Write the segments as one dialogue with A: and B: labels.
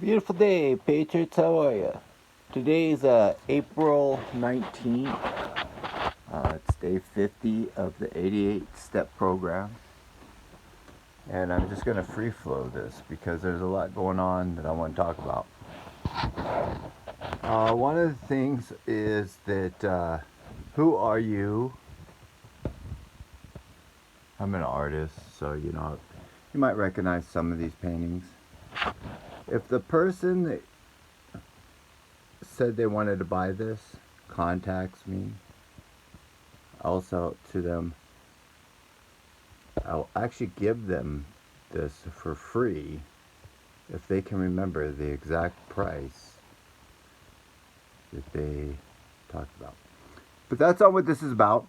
A: Beautiful day, Patriots. How are you? Today's April 19th. It's day 50 of the 88 step program. And I'm just going to free flow this because there's a lot going on that I want to talk about. One of the things is that who are you? I'm an artist, so you might recognize some of these paintings. If the person that said they wanted to buy this contacts me, I'll sell it to them. I'll actually give them this for free if they can remember the exact price that they talked about. But that's not what this is about.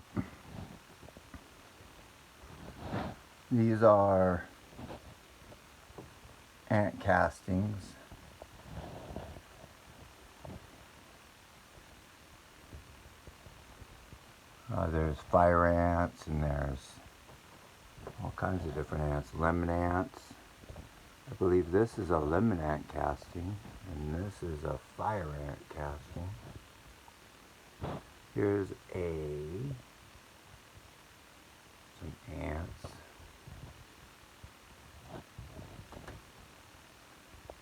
A: These are ant castings. There's fire ants and there's all kinds of different ants. Lemon ants. I believe this is a lemon ant casting and this is a fire ant casting. Here's some ants.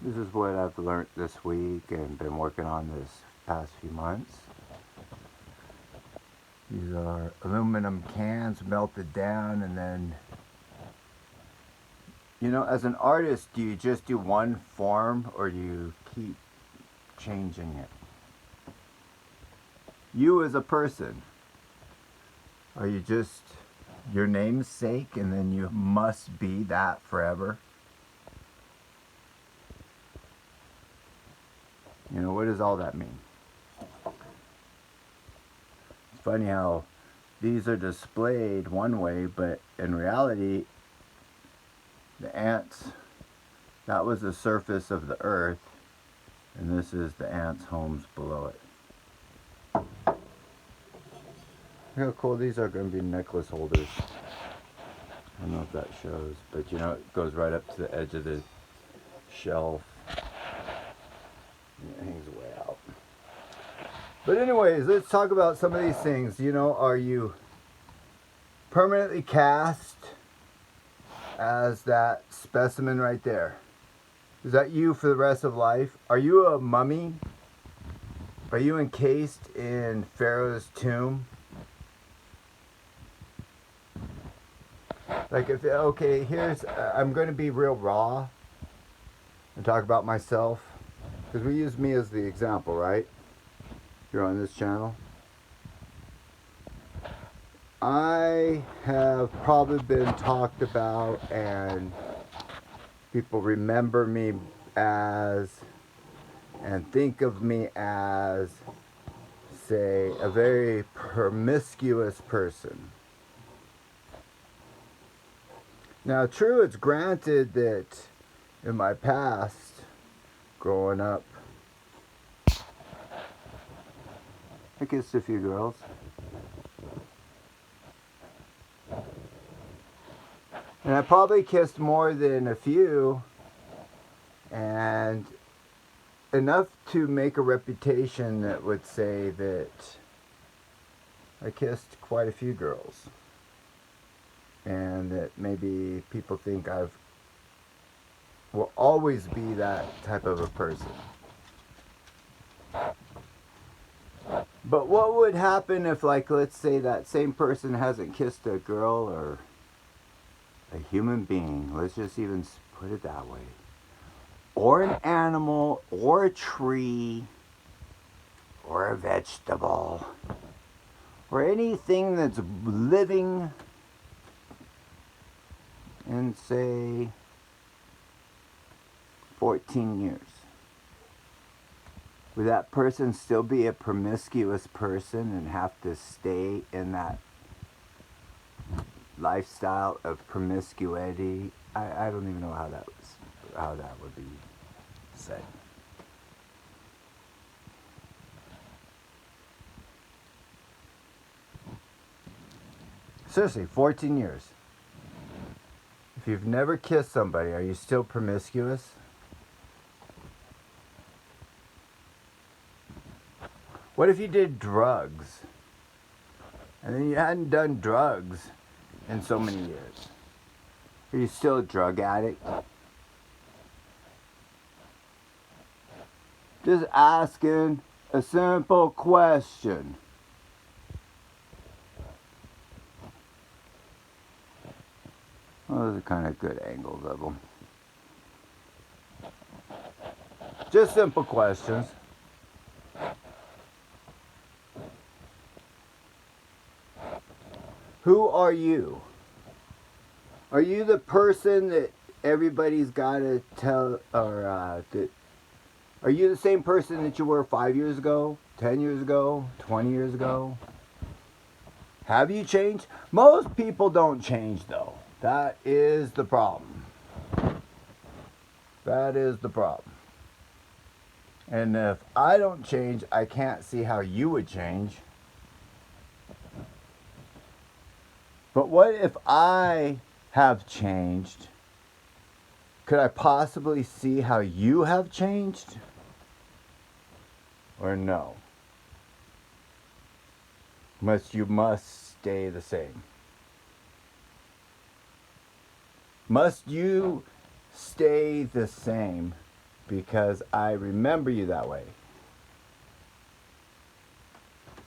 A: This is what I've learned this week and been working on this past few months. These are aluminum cans melted down, and then, as an artist, do you just do one form or do you keep changing it? You as a person, are you just your name's sake and then you must be that forever? What does all that mean? It's funny how these are displayed one way, but in reality, the ants, that was the surface of the earth, and this is the ants' homes below it. Look how cool these are going to be necklace holders. I don't know if that shows, but it goes right up to the edge of the shelf. It hangs way out. But anyways, let's talk about some of these things. Are you permanently cast as that specimen right there? Is that you for the rest of life? Are you a mummy? Are you encased in Pharaoh's tomb? I'm going to be real raw and talk about myself. Because we use me as the example, right? You're on this channel. I have probably been talked about and people remember me as and think of me as, say, a very promiscuous person. Now, true, it's granted that in my past, growing up, I kissed a few girls. And I probably kissed more than a few, and enough to make a reputation that would say that I kissed quite a few girls. And that maybe people think will always be that type of a person. But what would happen if, let's say that same person hasn't kissed a girl or a human being, let's just even put it that way, or an animal, or a tree, or a vegetable, or anything that's living in, say, 14 years. Would that person still be a promiscuous person and have to stay in that lifestyle of promiscuity? I don't even know how that would be said. Seriously, 14 years. If you've never kissed somebody, are you still promiscuous? What if you did drugs? And then you hadn't done drugs in so many years. Are you still a drug addict? Just asking a simple question. Well, those are kind of good angles of them. Just simple questions. Who are you? Are you the person that everybody's got to tell, or are you the same person that you were 5 years ago, 10 years ago, 20 years ago? Have you changed? Most people don't change, though. That is the problem. That is the problem. And if I don't change, I can't see how you would change. But what if I have changed? Could I possibly see how you have changed? Or no? You must stay the same. Must you stay the same because I remember you that way?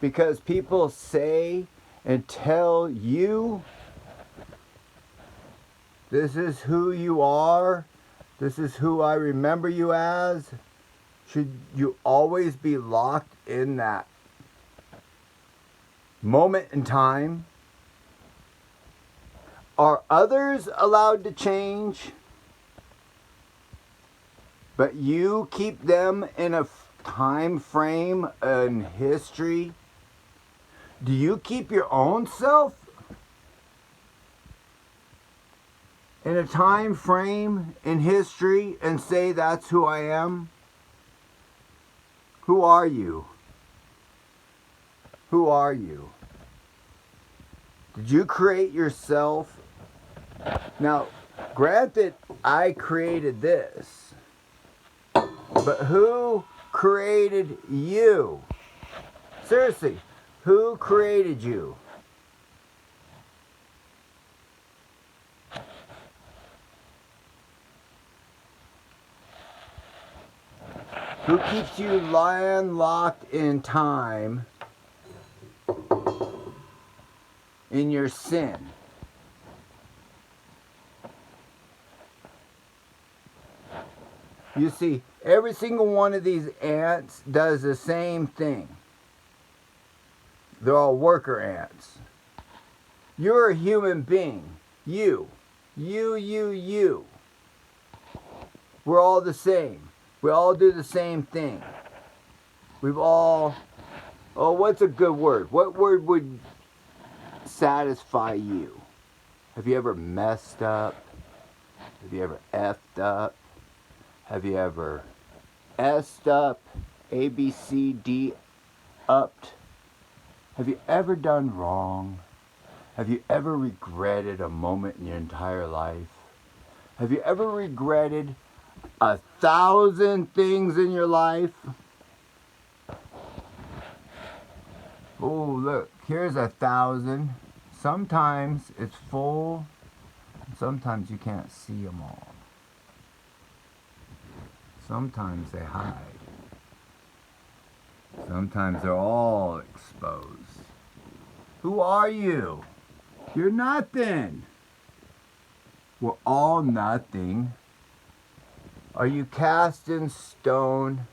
A: Because people say and tell you, this is who you are, this is who I remember you as. Should you always be locked in that moment in time? Are others allowed to change, but you keep them in a time frame in history? Do you keep your own self in a time frame in history and say that's who I am? Who are you? Who are you? Did you create yourself? Now, granted, I created this, but who created you? Seriously, who created you? Who keeps you landlocked in time in your sin? You see, every single one of these ants does the same thing. They're all worker ants. You're a human being. You. We're all the same. We all do the same thing. We've all... Oh, what's a good word? What word would satisfy you? Have you ever messed up? Have you ever effed up? Have you ever S'd up? A, B, C, D, upped? Have you ever done wrong? Have you ever regretted a moment in your entire life? Have you ever regretted 1,000 things in your life? Oh, look, here's 1,000. Sometimes it's full. Sometimes you can't see them all. Sometimes they hide. Sometimes they're all exposed. Who are you? You're nothing. We're all nothing. Are you cast in stone?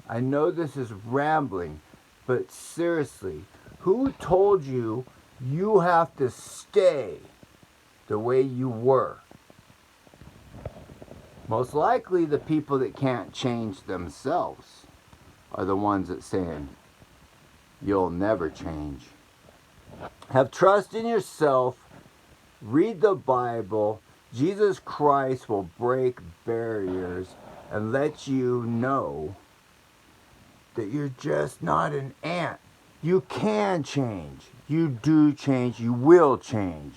A: I know this is rambling, but seriously, who told you you have to stay the way you were? Most likely the people that can't change themselves are the ones that saying, you'll never change. Have trust in yourself. Read the Bible. Jesus Christ will break barriers and let you know that you're just not an ant. You can change. You do change. You will change.